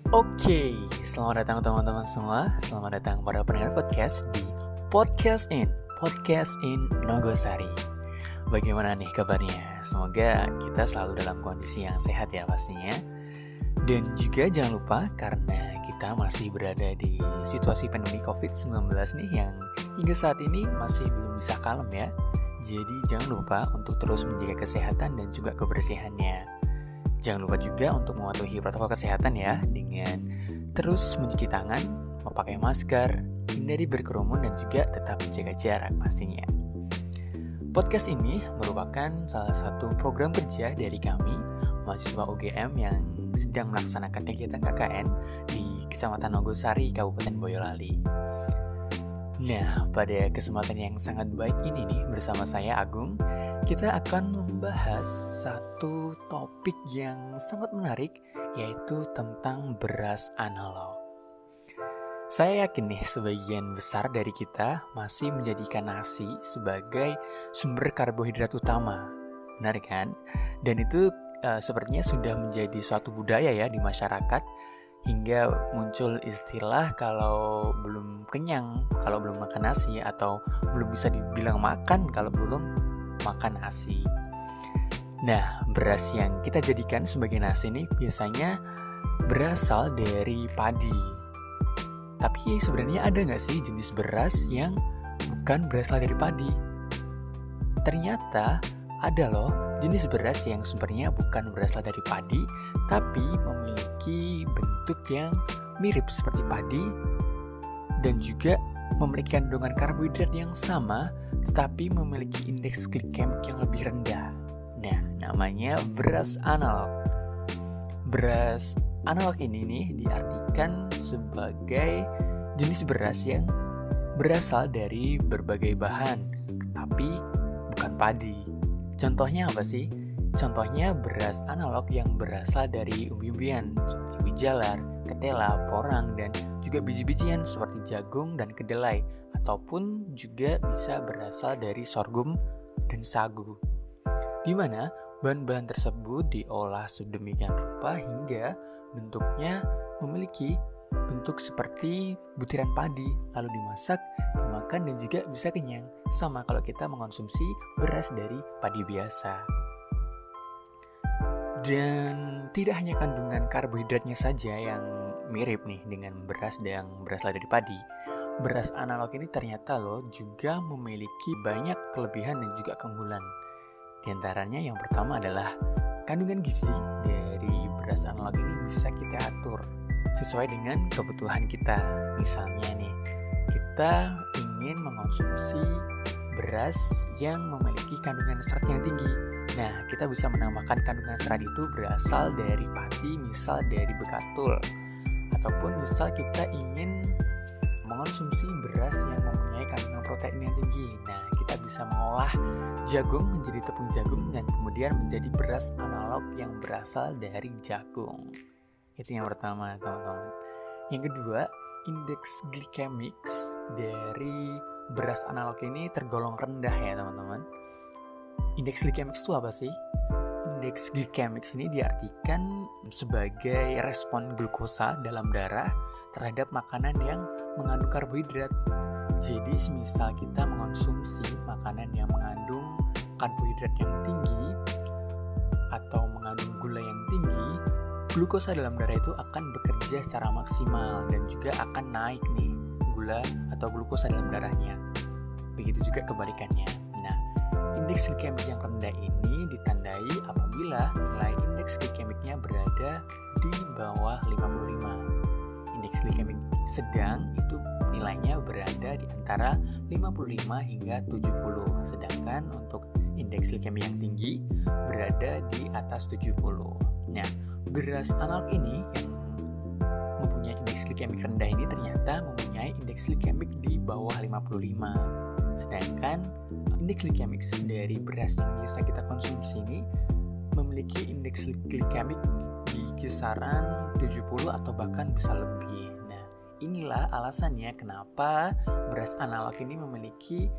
Oke, selamat datang teman-teman semua. Selamat datang pada pendengar podcast di Podcast in Nogosari. Bagaimana nih kabarnya? Semoga kita selalu dalam kondisi yang sehat ya pastinya. Dan juga jangan lupa karena kita masih berada di situasi pandemi COVID-19 nih yang hingga saat ini masih belum bisa kalem ya. Jadi jangan lupa untuk terus menjaga kesehatan dan juga kebersihannya. Jangan lupa juga untuk mematuhi protokol kesehatan ya, dengan terus mencuci tangan, memakai masker, hindari berkerumun dan juga tetap menjaga jarak pastinya. Podcast ini merupakan salah satu program kerja dari kami, mahasiswa UGM yang sedang melaksanakan kegiatan KKN di Kecamatan Nogosari, Kabupaten Boyolali. Nah, pada kesempatan yang sangat baik ini nih, bersama saya Agung, kita akan membahas satu topik yang sangat menarik, yaitu tentang beras analog. Saya yakin nih sebagian besar dari kita masih menjadikan nasi sebagai sumber karbohidrat utama. Benar kan? Dan itu sepertinya sudah menjadi suatu budaya ya di masyarakat, hingga muncul istilah kalau belum kenyang, kalau belum makan nasi, atau belum bisa dibilang makan kalau belum makan nasi. Nah, beras yang kita jadikan sebagai nasi ini biasanya berasal dari padi. Tapi sebenarnya ada nggak sih jenis beras yang bukan berasal dari padi? Ternyata ada loh jenis beras yang sumbernya bukan berasal dari padi, tapi memiliki bentuk yang mirip seperti padi dan juga memiliki kandungan karbohidrat yang sama, tetapi memiliki indeks glikemik yang lebih rendah. Nah, namanya beras analog. Beras analog ini nih diartikan sebagai jenis beras yang berasal dari berbagai bahan, tapi bukan padi. Contohnya apa sih? Contohnya beras analog yang berasal dari umbi-umbian seperti ubi jalar, ketela, porang, dan juga biji-bijian seperti jagung dan kedelai, ataupun juga bisa berasal dari sorghum dan sagu. Di mana bahan-bahan tersebut diolah sedemikian rupa hingga bentuknya memiliki bentuk seperti butiran padi, lalu dimasak, dimakan, dan juga bisa kenyang. Sama kalau kita mengonsumsi beras dari padi biasa. Dan tidak hanya kandungan karbohidratnya saja yang mirip nih dengan beras yang berasal dari padi. Beras analog ini ternyata loh juga memiliki banyak kelebihan dan juga keunggulan. Di antaranya yang pertama adalah kandungan gizi dari beras analog ini bisa kita atur sesuai dengan kebutuhan kita. Misalnya nih, kita ingin mengonsumsi beras yang memiliki kandungan serat yang tinggi. Nah, kita bisa menambahkan kandungan serat itu berasal dari padi, misal dari bekatul. Ataupun misal kita ingin mengonsumsi beras yang mempunyai kandungan protein yang tinggi. Nah, kita bisa mengolah jagung menjadi tepung jagung dan kemudian menjadi beras analog yang berasal dari jagung. Itu yang pertama, teman-teman. Yang kedua, indeks glikemik dari beras analog ini tergolong rendah ya, teman-teman. Indeks glikemik itu apa sih? Indeks glikemik ini diartikan sebagai respon glukosa dalam darah terhadap makanan yang mengandung karbohidrat. Jadi, semisal kita mengonsumsi makanan yang mengandung karbohidrat yang tinggi atau mengandung gula yang tinggi, glukosa dalam darah itu akan bekerja secara maksimal dan juga akan naik nih gula atau glukosa dalam darahnya. Begitu juga kebalikannya. Nah, indeks glikemik yang rendah ini ditandai apabila nilai indeks glikemiknya berada di bawah 55. Indeks glikemik sedang itu nilainya berada di antara 55 hingga 70. Sedangkan untuk indeks glikemik yang tinggi berada di atas 70. Nah, beras analog ini yang mempunyai indeks glikemik rendah ini ternyata mempunyai indeks glikemik di bawah 55. Sedangkan indeks glikemik dari beras yang biasa kita konsumsi ini memiliki indeks glikemik di kisaran 70 atau bahkan bisa lebih. Nah, inilah alasannya kenapa beras analog ini memiliki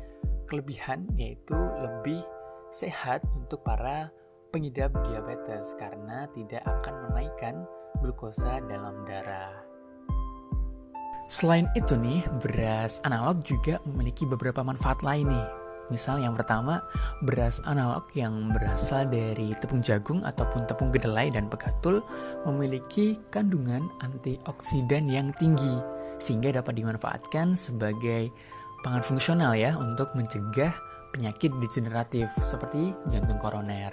kelebihan, yaitu lebih sehat untuk para pengidap diabetes karena tidak akan menaikkan glukosa dalam darah. Selain itu nih, beras analog juga memiliki beberapa manfaat lain nih. Misal yang pertama, beras analog yang berasal dari tepung jagung ataupun tepung kedelai dan pegatul memiliki kandungan antioksidan yang tinggi sehingga dapat dimanfaatkan sebagai pangan fungsional ya untuk mencegah penyakit degeneratif seperti jantung koroner.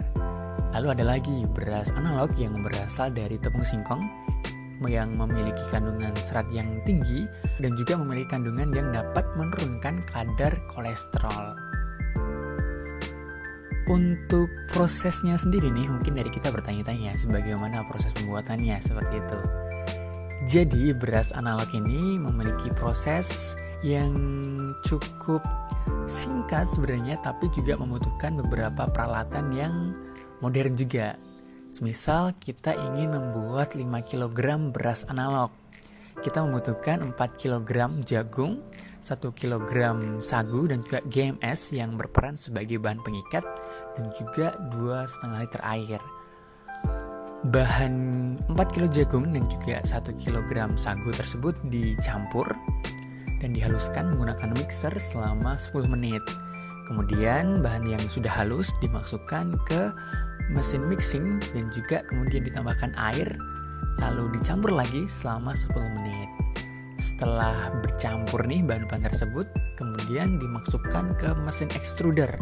Lalu ada lagi beras analog yang berasal dari tepung singkong yang memiliki kandungan serat yang tinggi dan juga memiliki kandungan yang dapat menurunkan kadar kolesterol. Untuk prosesnya sendiri nih, mungkin dari kita bertanya-tanya sebagaimana proses pembuatannya seperti itu. Jadi beras analog ini memiliki proses yang cukup singkat sebenarnya, tapi juga membutuhkan beberapa peralatan yang modern juga. Misal kita ingin membuat 5 kg beras analog, kita membutuhkan 4 kg jagung, 1 kg sagu dan juga GMS yang berperan sebagai bahan pengikat dan juga 2,5 liter air. Bahan 4 kg jagung dan juga 1 kg sagu tersebut dicampur dan dihaluskan menggunakan mixer selama 10 menit. Kemudian bahan yang sudah halus dimasukkan ke mesin mixing dan juga kemudian ditambahkan air, lalu dicampur lagi selama 10 menit. Setelah bercampur nih bahan-bahan tersebut, kemudian dimasukkan ke mesin extruder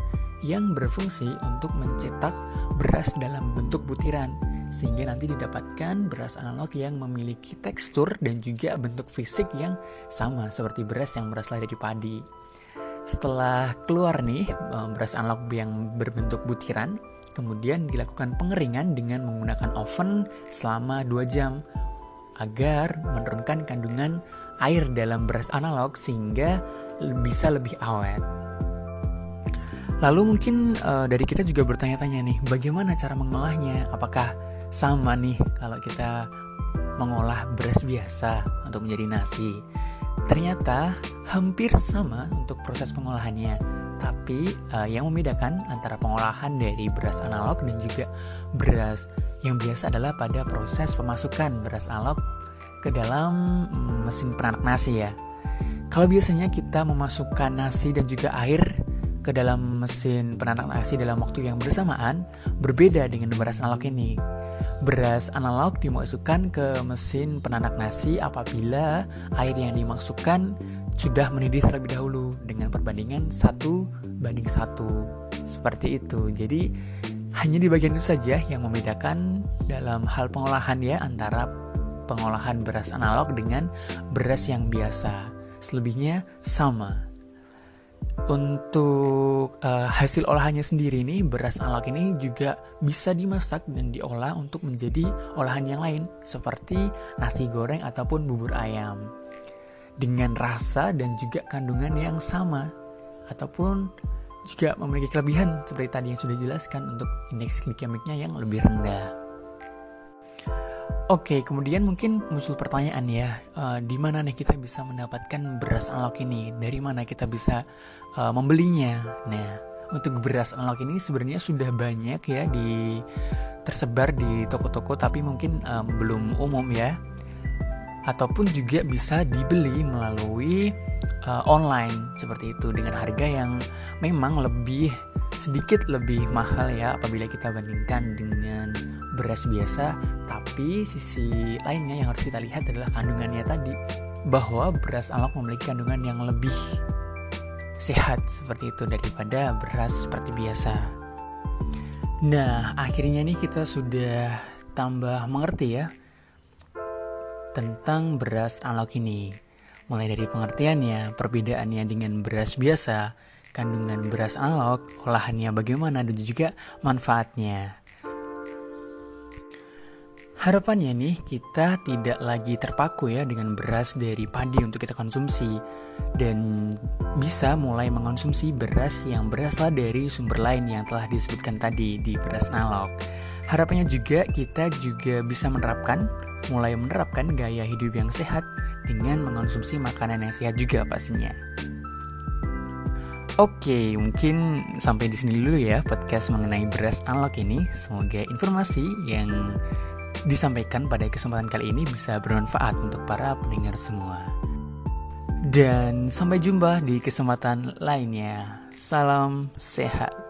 yang berfungsi untuk mencetak beras dalam bentuk butiran, sehingga nanti didapatkan beras analog yang memiliki tekstur dan juga bentuk fisik yang sama seperti beras yang berasal dari padi. Setelah keluar nih beras analog yang berbentuk butiran, kemudian dilakukan pengeringan dengan menggunakan oven selama 2 jam agar menurunkan kandungan air dalam beras analog sehingga bisa lebih awet. Lalu mungkin dari kita juga bertanya-tanya nih, bagaimana cara mengolahnya? Apakah sama nih kalau kita mengolah beras biasa untuk menjadi nasi? Ternyata hampir sama untuk proses pengolahannya. Tapi yang membedakan antara pengolahan dari beras analog dan juga beras yang biasa adalah pada proses pemasukan beras analog ke dalam mesin penanak nasi ya. Kalau biasanya kita memasukkan nasi dan juga air ke dalam mesin penanak nasi dalam waktu yang bersamaan, berbeda dengan beras analog ini. Beras analog dimasukkan ke mesin penanak nasi apabila air yang dimasukkan sudah mendidih terlebih dahulu dengan perbandingan 1:1 seperti itu. Jadi hanya di bagian itu saja yang membedakan dalam hal pengolahan ya antara pengolahan beras analog dengan beras yang biasa. Selebihnya sama. Untuk hasil olahannya sendiri nih, beras analog ini juga bisa dimasak dan diolah untuk menjadi olahan yang lain seperti nasi goreng ataupun bubur ayam dengan rasa dan juga kandungan yang sama, ataupun juga memiliki kelebihan seperti tadi yang sudah dijelaskan untuk indeks glikemiknya yang lebih rendah. Oke, kemudian mungkin muncul pertanyaan ya, di mana nih kita bisa mendapatkan beras analog ini? Dari mana kita bisa membelinya? Nah, untuk beras analog ini sebenarnya sudah banyak ya tersebar di toko-toko, tapi mungkin belum umum ya. Ataupun juga bisa dibeli melalui online seperti itu dengan harga yang memang sedikit lebih mahal ya apabila kita bandingkan dengan beras biasa. Tapi sisi lainnya yang harus kita lihat adalah kandungannya tadi, bahwa beras analog memiliki kandungan yang lebih sehat seperti itu daripada beras seperti biasa. Nah, akhirnya nih kita sudah tambah mengerti ya tentang beras analog ini. Mulai dari pengertiannya, perbedaannya dengan beras biasa, kandungan beras analog, olahannya bagaimana, dan juga manfaatnya. Harapannya nih kita tidak lagi terpaku ya dengan beras dari padi untuk kita konsumsi, dan bisa mulai mengonsumsi beras yang berasal dari sumber lain yang telah disebutkan tadi di beras analog. Harapannya juga kita juga bisa mulai menerapkan gaya hidup yang sehat dengan mengonsumsi makanan yang sehat juga pastinya. Oke, mungkin sampai di sini dulu ya podcast mengenai beras analog ini. Semoga informasi yang disampaikan pada kesempatan kali ini bisa bermanfaat untuk para pendengar semua. Dan sampai jumpa di kesempatan lainnya. Salam sehat.